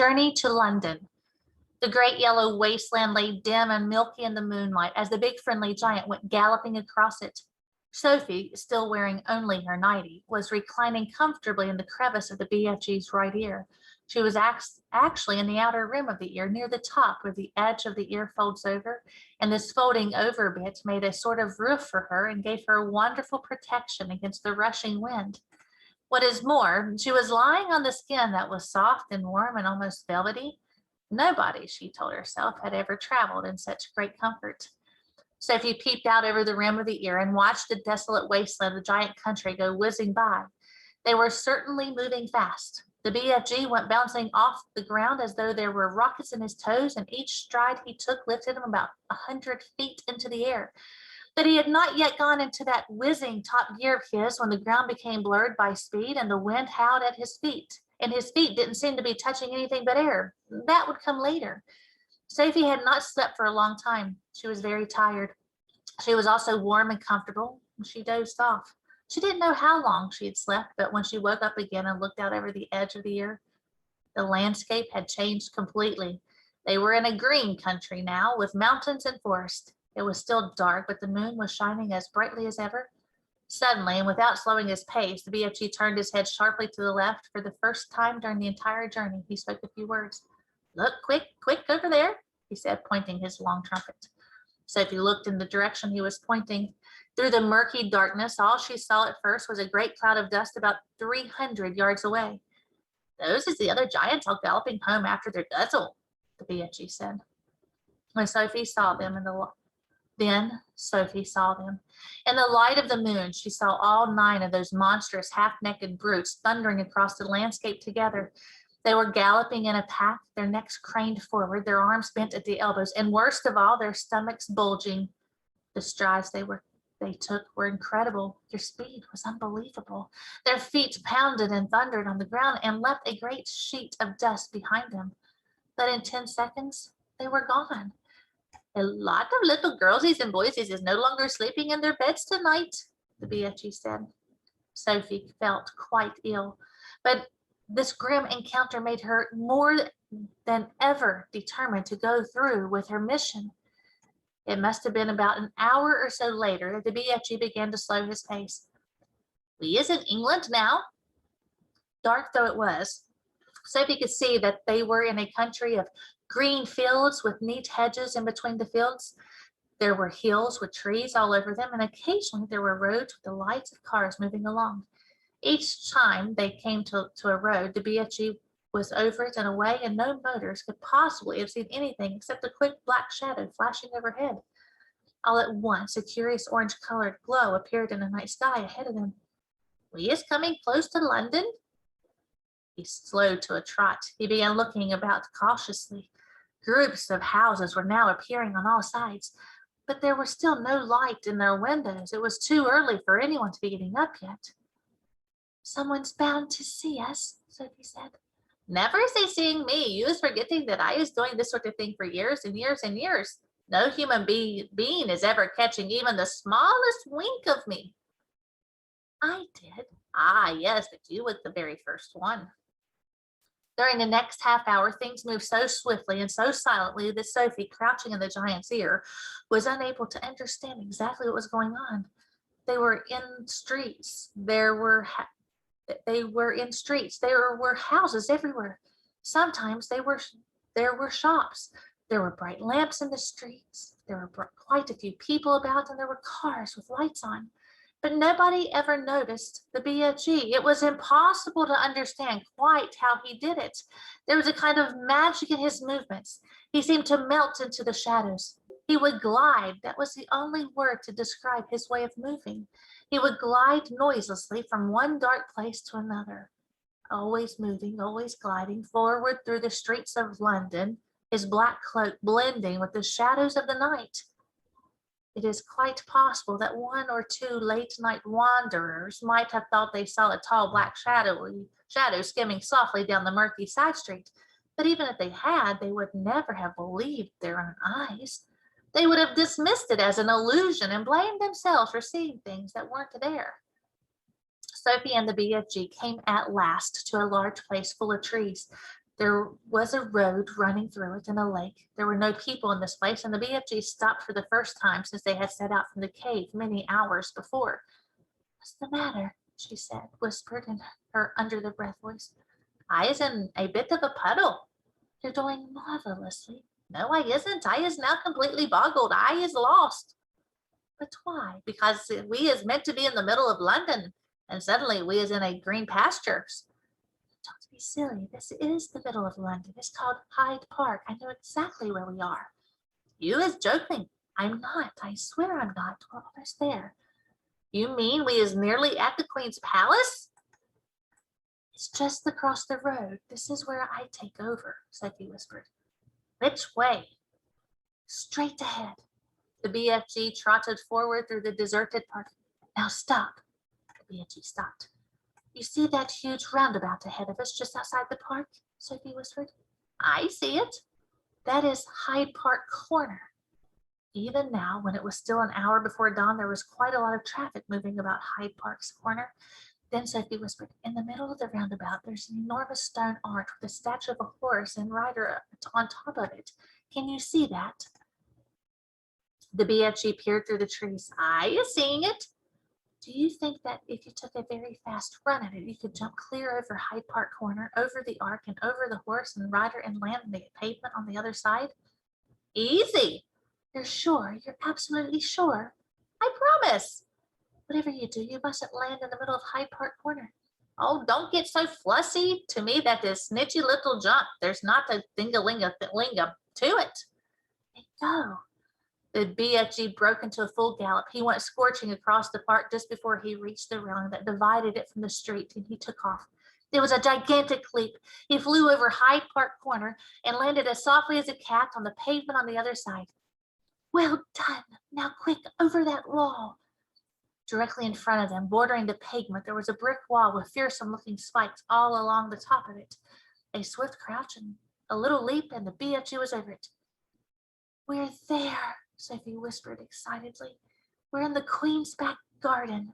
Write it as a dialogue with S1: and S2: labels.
S1: Journey to London. The great yellow wasteland lay dim and milky in the moonlight as the big friendly giant went galloping across it. Sophie, still wearing only her nightie, was reclining comfortably in the crevice of the BFG's right ear. She was actually in the outer rim of the ear, near the top where the edge of the ear folds over, and this folding over bit made a sort of roof for her and gave her wonderful protection against the rushing wind. What is more, she was lying on the skin that was soft and warm and almost velvety. Nobody, she told herself, had ever traveled in such great comfort. Sophie peeped out over the rim of the ear and watched the desolate wasteland of the giant country go whizzing by. They were certainly moving fast. The BFG went bouncing off the ground as though there were rockets in his toes, and each stride he took lifted him about 100 feet into the air. But he had not yet gone into that whizzing top gear of his when the ground became blurred by speed and the wind howled at his feet. And his feet didn't seem to be touching anything but air. That would come later. Sophie had not slept for a long time. She was very tired. She was also warm and comfortable, and she dozed off. She didn't know how long she had slept, but when she woke up again and looked out over the edge of the ear, the landscape had changed completely. They were in a green country now, with mountains and forest. It was still dark, but the moon was shining as brightly as ever. Suddenly, and without slowing his pace, the BFG turned his head sharply to the left. For the first time during the entire journey, he spoke a few words. "Look, quick, quick over there," he said, pointing his long trumpet. Sophie looked in the direction he was pointing. Through the murky darkness, all she saw at first was a great cloud of dust about 300 yards away. "Those is the other giants all galloping home after their guzzle," the BFG said. When Sophie saw them Then Sophie saw them. In the light of the moon, she saw all 9 of those monstrous half-naked brutes thundering across the landscape together. They were galloping in a pack, their necks craned forward, their arms bent at the elbows, and worst of all, their stomachs bulging. The strides they took were incredible. Their speed was unbelievable. Their feet pounded and thundered on the ground and left a great sheet of dust behind them. But in 10 seconds, they were gone. "A lot of little girlsies and boysies is no longer sleeping in their beds tonight," the BFG said. Sophie felt quite ill, but this grim encounter made her more than ever determined to go through with her mission. It must have been about an hour or so later that the BFG began to slow his pace. "We is in England now." Dark though it was, Sophie could see that they were in a country of green fields with neat hedges in between the fields. There were hills with trees all over them, and occasionally there were roads with the lights of cars moving along. Each time they came to a road, the BFG was over it and away, and no motors could possibly have seen anything except a quick black shadow flashing overhead. All at once, a curious orange-colored glow appeared in the night sky ahead of them. "We is coming close to London." He slowed to a trot. He began looking about cautiously. Groups of houses were now appearing on all sides, but there was still no light in their windows. It was too early for anyone to be getting up yet. "Someone's bound to see us," Sophie said. "Never say seeing me. You is forgetting that I is doing this sort of thing for years and years and years. No human being is ever catching even the smallest wink of me." "I did." "Ah, yes, but you was the very first one." During the next half hour, things moved so swiftly and so silently that Sophie, crouching in the giant's ear, was unable to understand exactly what was going on. They were in streets. There were houses everywhere. Sometimes there were shops. There were bright lamps in the streets. There were quite a few people about, and there were cars with lights on. But nobody ever noticed the BFG. It was impossible to understand quite how he did it. There was a kind of magic in his movements. He seemed to melt into the shadows. He would glide. That was the only word to describe his way of moving. He would glide noiselessly from one dark place to another, always moving, always gliding forward through the streets of London, his black cloak blending with the shadows of the night. It is quite possible that 1 or 2 late-night wanderers might have thought they saw a tall black shadow skimming softly down the murky side street, but even if they had, they would never have believed their own eyes. They would have dismissed it as an illusion and blamed themselves for seeing things that weren't there. Sophie and the BFG came at last to a large place full of trees. There was a road running through it and a lake. There were no people in this place, and the BFG stopped for the first time since they had set out from the cave many hours before. What's the matter? She said, whispered in her under the breath voice. I is in a bit of a puddle. You're doing marvelously. No, I isn't. I is now completely boggled. I is lost. But why? Because we is meant to be in the middle of London, and suddenly we is in a green pastures. Don't be silly. This is the middle of London. It's called Hyde Park. I know exactly where we are. You is joking. I'm not. I swear I'm not. We're almost there. You mean we is nearly at the Queen's Palace? It's just across the road. This is where I take over, Sophie whispered. Which way? Straight ahead. The BFG trotted forward through the deserted park. Now stop. The BFG stopped. You see that huge roundabout ahead of us just outside the park? Sophie whispered. I see it. That is Hyde Park Corner. Even now, when it was still an hour before dawn, there was quite a lot of traffic moving about Hyde Park's corner. Then Sophie whispered, in the middle of the roundabout, there's an enormous stone arch with a statue of a horse and rider on top of it. Can you see that? The BFG peered through the trees. Are you seeing it? Do you think that if you took a very fast run at it, you could jump clear over Hyde Park Corner, over the arch, and over the horse and rider and land on the pavement on the other side? Easy. You're sure? You're absolutely sure? I promise. Whatever you do, you mustn't land in the middle of Hyde Park Corner. Oh, don't get so fussy. To me, that is snitchy little jump. There's not a thing-a-ling-a to it. Hey, go. The BFG broke into a full gallop. He went scorching across the park just before he reached the railing that divided it from the street, and he took off. It was a gigantic leap. He flew over Hyde Park Corner and landed as softly as a cat on the pavement on the other side. Well done. Now quick, over that wall. Directly in front of them, bordering the pavement, there was a brick wall with fearsome-looking spikes all along the top of it. A swift crouch and a little leap, and the BFG was over it. We're there, Sophie whispered excitedly. We're in the Queen's back garden.